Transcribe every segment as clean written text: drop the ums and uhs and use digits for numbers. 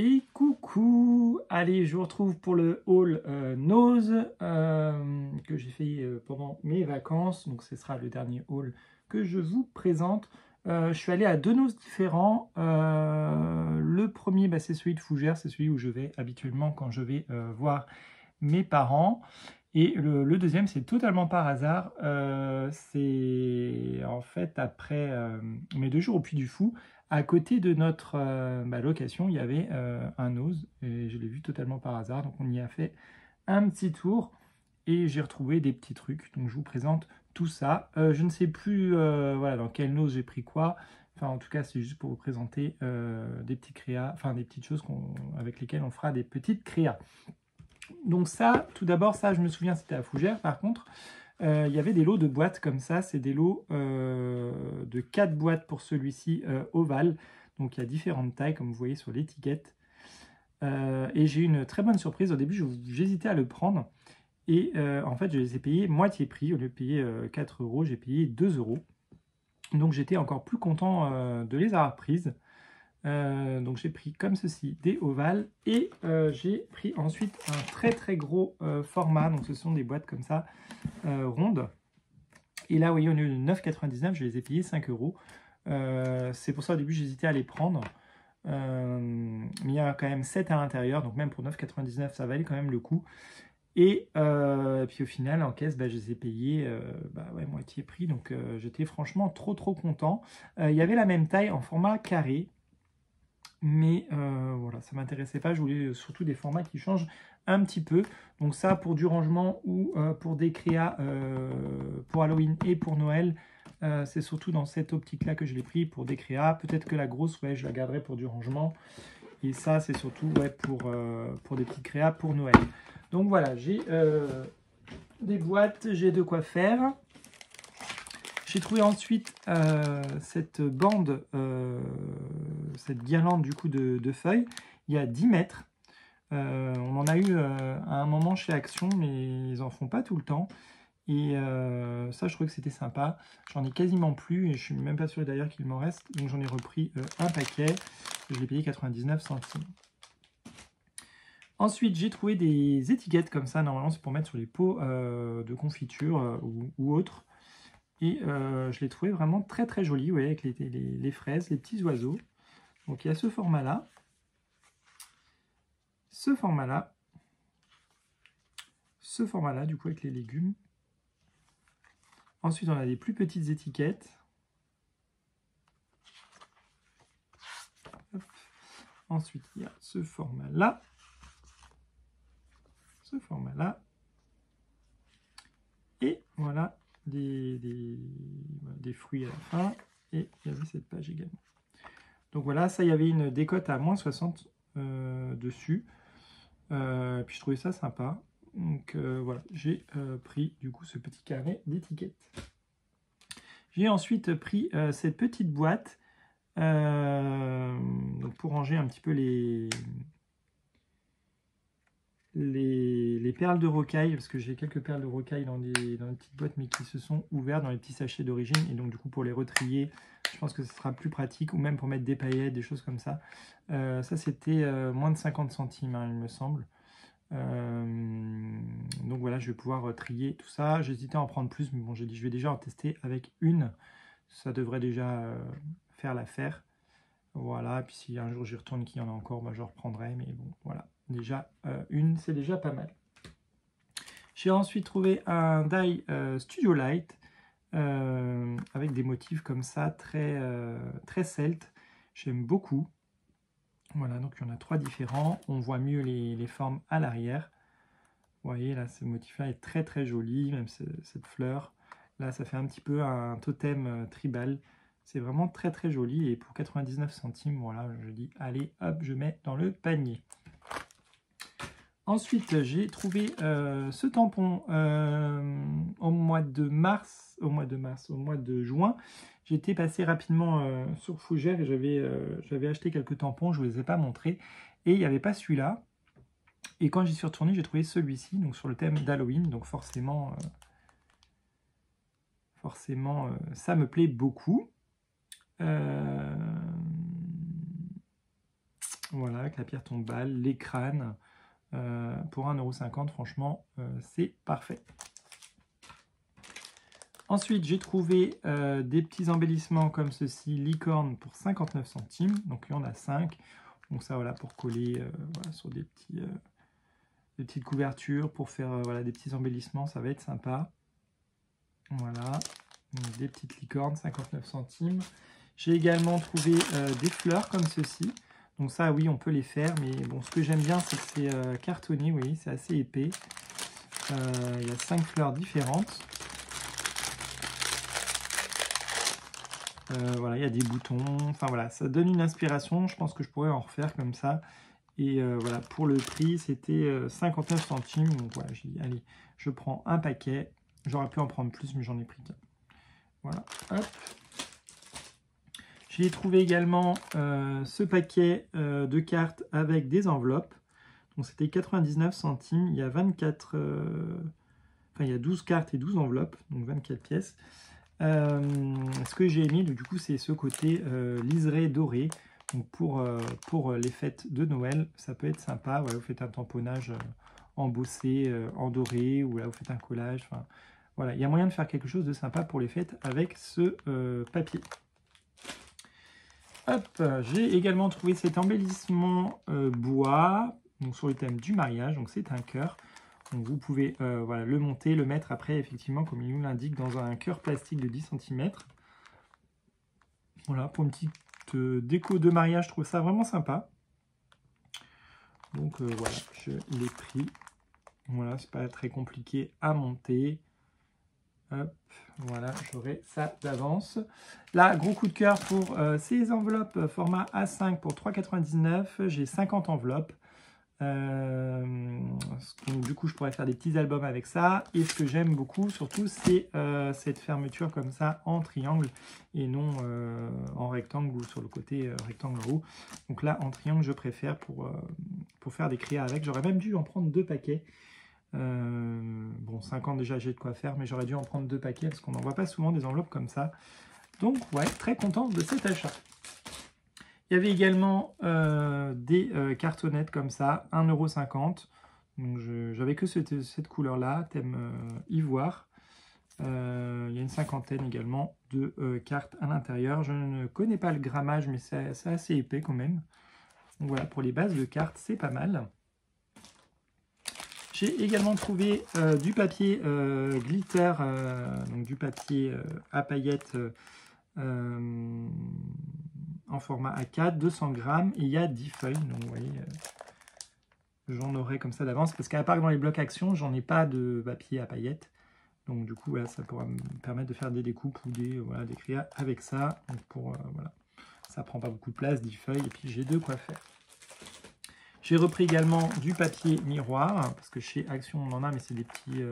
Et coucou! Allez, je vous retrouve pour le haul Nose que j'ai fait pendant mes vacances. Donc ce sera le dernier haul que je vous présente. Je suis allé à deux Nose différents. Le premier, c'est celui de Fougères, c'est celui où je vais habituellement quand je vais voir mes parents. Et le deuxième, c'est totalement par hasard. C'est en fait après mes 2 jours au Puy du Fou. À côté de notre location, il y avait un Nose et je l'ai vu totalement par hasard. Donc on y a fait un petit tour et j'ai retrouvé des petits trucs. Donc je vous présente tout ça. Je ne sais plus voilà, dans quel Nose j'ai pris quoi. Enfin en tout cas c'est juste pour vous présenter des petits créas, enfin des petites choses avec lesquelles on fera des petites créas. Donc ça, tout d'abord, ça je me souviens c'était à Fougères par contre. Il y avait des lots de boîtes comme ça, c'est des lots de 4 boîtes pour celui-ci ovale. Donc il y a différentes tailles comme vous voyez sur l'étiquette. Et j'ai eu une très bonne surprise. Au début j'hésitais à le prendre. Et en fait je les ai payés moitié prix. Au lieu de payer 4 €, j'ai payé 2 €. Donc j'étais encore plus content de les avoir prises. Donc j'ai pris comme ceci des ovales et j'ai pris ensuite un très gros format. Donc ce sont des boîtes comme ça rondes. Et là, vous voyez, au lieu de 9,99 €, je les ai payés 5 €. C'est pour ça au début j'hésitais à les prendre. Mais il y a quand même 7 à l'intérieur, donc même pour 9,99 €, ça valait quand même le coup. Et puis au final, en caisse, je les ai payés moitié prix. Donc j'étais franchement trop content. Il y avait la même taille en format carré. Mais voilà, ça m'intéressait pas, je voulais surtout des formats qui changent un petit peu. Donc ça, pour du rangement ou pour des créas pour Halloween et pour Noël, c'est surtout dans cette optique-là que je l'ai pris, pour des créas. Peut-être que la grosse, je la garderai pour du rangement. Et ça, c'est surtout pour des petites créas pour Noël. Donc voilà, j'ai des boîtes, j'ai de quoi faire. J'ai trouvé ensuite cette bande, cette guirlande du coup de feuilles. Il y a 10 mètres. On en a eu à un moment chez Action, mais ils en font pas tout le temps. Et ça, je trouvais que c'était sympa. J'en ai quasiment plus et je suis même pas sûr d'ailleurs qu'il m'en reste. Donc j'en ai repris un paquet. Je l'ai payé 99 centimes. Ensuite, j'ai trouvé des étiquettes comme ça. Normalement, c'est pour mettre sur les pots de confiture ou autres. Et je l'ai trouvé vraiment très joli, vous voyez, avec les fraises, les petits oiseaux. Donc il y a ce format-là, ce format-là, ce format-là, du coup, avec les légumes. Ensuite, on a des plus petites étiquettes. Hop. Ensuite, il y a ce format-là, ce format-là. Et voilà, des fruits à la fin. Et il y avait cette page également. Donc voilà, ça, il y avait une décote à moins 60 dessus. Puis je trouvais ça sympa. Donc voilà, j'ai pris du coup ce petit carnet d'étiquettes. J'ai ensuite pris cette petite boîte donc pour ranger un petit peu les perles de rocaille, parce que j'ai quelques perles de rocaille dans les petites boîtes, mais qui se sont ouvertes dans les petits sachets d'origine. Et donc du coup pour les retrier, je pense que ce sera plus pratique, ou même pour mettre des paillettes, des choses comme ça. Ça c'était moins de 50 centimes, il me semble. Donc voilà, je vais pouvoir trier tout ça. J'hésitais à en prendre plus, mais bon, j'ai dit je vais déjà en tester avec une. Ça devrait déjà faire l'affaire. Voilà, puis si un jour j'y retourne qu'il y en a encore, je reprendrai. Mais bon, voilà, déjà une, c'est déjà pas mal. J'ai ensuite trouvé un die Studio Light avec des motifs comme ça, très celte. J'aime beaucoup. Voilà, donc il y en a 3 différents. On voit mieux les formes à l'arrière. Vous voyez, là, ce motif-là est très joli, même cette fleur. Là, ça fait un petit peu un totem tribal. C'est vraiment très joli. Et pour 99 centimes, voilà, je dis, allez, hop, je mets dans le panier. Ensuite, j'ai trouvé ce tampon au mois de juin. J'étais passé rapidement sur Fougères et j'avais acheté quelques tampons, je ne vous les ai pas montrés. Et il n'y avait pas celui-là. Et quand j'y suis retourné, j'ai trouvé celui-ci, donc sur le thème d'Halloween. Donc forcément, ça me plaît beaucoup. Voilà, avec la pierre tombale, les crânes. Pour 1,50 €, franchement, c'est parfait. Ensuite, j'ai trouvé des petits embellissements comme ceci, licorne pour 59 centimes. Donc, il y en a 5. Donc, ça, voilà, pour coller voilà, sur des petites couvertures, pour faire voilà, des petits embellissements, ça va être sympa. Voilà, donc, des petites licornes, 59 centimes. J'ai également trouvé des fleurs comme ceci. Donc ça, oui, on peut les faire, mais bon, ce que j'aime bien, c'est que c'est cartonné, oui, c'est assez épais. Il y a 5 fleurs différentes. Voilà, il y a des boutons, enfin voilà, ça donne une inspiration. Je pense que je pourrais en refaire comme ça. Et voilà, pour le prix, c'était 59 centimes. Donc voilà, j'ai dit, allez, je prends un paquet. J'aurais pu en prendre plus, mais j'en ai pris qu'un. Voilà, hop. J'ai trouvé également ce paquet de cartes avec des enveloppes. Donc c'était 99 centimes. Il y a 24, enfin il y a 12 cartes et 12 enveloppes, donc 24 pièces. Ce que j'ai aimé, du coup, c'est ce côté liseré doré. Donc pour les fêtes de Noël, ça peut être sympa. Voilà, vous faites un tamponnage embossé en doré, ou là vous faites un collage. Enfin, voilà, il y a moyen de faire quelque chose de sympa pour les fêtes avec ce papier. Hop, j'ai également trouvé cet embellissement bois, donc sur le thème du mariage, donc c'est un cœur. Donc vous pouvez voilà, le monter, le mettre après, effectivement, comme il nous l'indique, dans un cœur plastique de 10 cm. Voilà, pour une petite déco de mariage, je trouve ça vraiment sympa. Donc voilà, je l'ai pris. Voilà, c'est pas très compliqué à monter. Hop, voilà, j'aurai ça d'avance. Là, gros coup de cœur pour ces enveloppes format A5 pour 3,99 €. J'ai 50 enveloppes. Donc, du coup, je pourrais faire des petits albums avec ça. Et ce que j'aime beaucoup, surtout, c'est cette fermeture comme ça en triangle et non en rectangle ou sur le côté rectangle en haut. Donc là, en triangle, je préfère pour faire des créas avec. J'aurais même dû en prendre 2 paquets. Bon, 50 déjà, j'ai de quoi faire, mais j'aurais dû en prendre 2 paquets parce qu'on n'en voit pas souvent des enveloppes comme ça. Donc, ouais, très content de cet achat. Il y avait également des cartonnettes comme ça, 1,50 €. Donc, j'avais que cette couleur-là, thème ivoire. Il y a une cinquantaine également de cartes à l'intérieur. Je ne connais pas le grammage, mais c'est assez épais quand même. Donc voilà, pour les bases de cartes, c'est pas mal. J'ai également trouvé du papier glitter, donc du papier à paillettes en format A4, 200 grammes, et il y a 10 feuilles. Donc vous voyez, j'en aurai comme ça d'avance, parce qu'à part dans les blocs actions, j'en ai pas de papier à paillettes. Donc du coup, voilà, ça pourra me permettre de faire des découpes ou des créas avec ça. Donc voilà, ça prend pas beaucoup de place, 10 feuilles, et puis j'ai de quoi faire. J'ai repris également du papier miroir, parce que chez Action on en a, mais c'est des petits,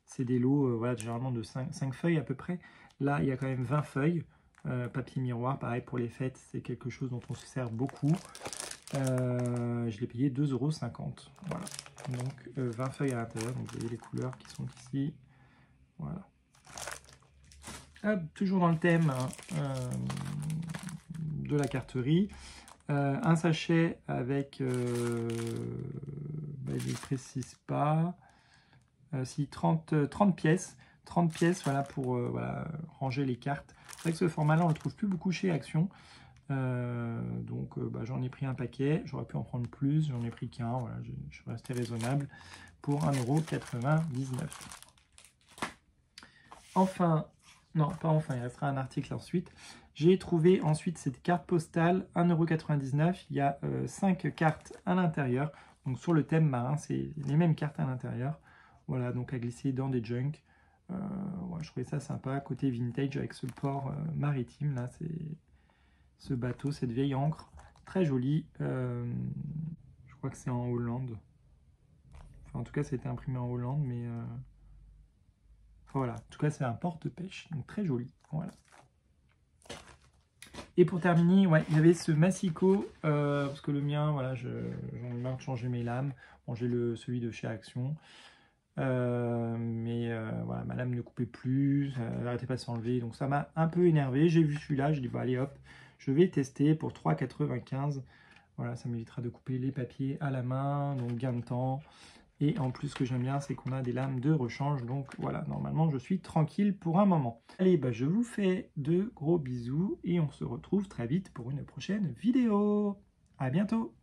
c'est des lots voilà, généralement de 5 feuilles à peu près. Là, il y a quand même 20 feuilles. Papier miroir, pareil pour les fêtes, c'est quelque chose dont on se sert beaucoup. Je l'ai payé 2,50 €. Voilà. Donc 20 feuilles à l'intérieur, donc vous voyez les couleurs qui sont ici. Voilà. Hop, toujours dans le thème de la carterie. Un sachet avec, il ne précise pas, si 30 pièces. 30 pièces voilà, pour voilà, ranger les cartes. C'est vrai que ce format-là, on ne le trouve plus beaucoup chez Action. Donc j'en ai pris un paquet. J'aurais pu en prendre plus. J'en ai pris qu'un. Voilà, je suis resté raisonnable pour 1,99 €. Enfin, non, pas enfin, il restera un article ensuite. J'ai trouvé ensuite cette carte postale, 1,99 €. Il y a 5 cartes à l'intérieur. Donc sur le thème marin, c'est les mêmes cartes à l'intérieur. Voilà, donc à glisser dans des junks. Ouais, je trouvais ça sympa. Côté vintage avec ce port maritime, là, c'est ce bateau, cette vieille ancre. Très joli. Je crois que c'est en Hollande. Enfin, en tout cas, c'était imprimé en Hollande, mais... Voilà, en tout cas, c'est un port de pêche, donc très joli. Voilà. Et pour terminer, ouais, il y avait ce massicot, parce que le mien, voilà, j'en ai marre de changer mes lames. Bon, j'ai celui de chez Action, mais voilà, ma lame ne coupait plus, elle n'arrêtait pas de s'enlever, donc ça m'a un peu énervé. J'ai vu celui-là, j'ai dit, bon, allez hop, je vais tester pour 3,95 €. Voilà, ça m'évitera de couper les papiers à la main, donc gain de temps. Et en plus, ce que j'aime bien, c'est qu'on a des lames de rechange. Donc voilà, normalement, je suis tranquille pour un moment. Allez, bah, je vous fais de gros bisous et on se retrouve très vite pour une prochaine vidéo. À bientôt!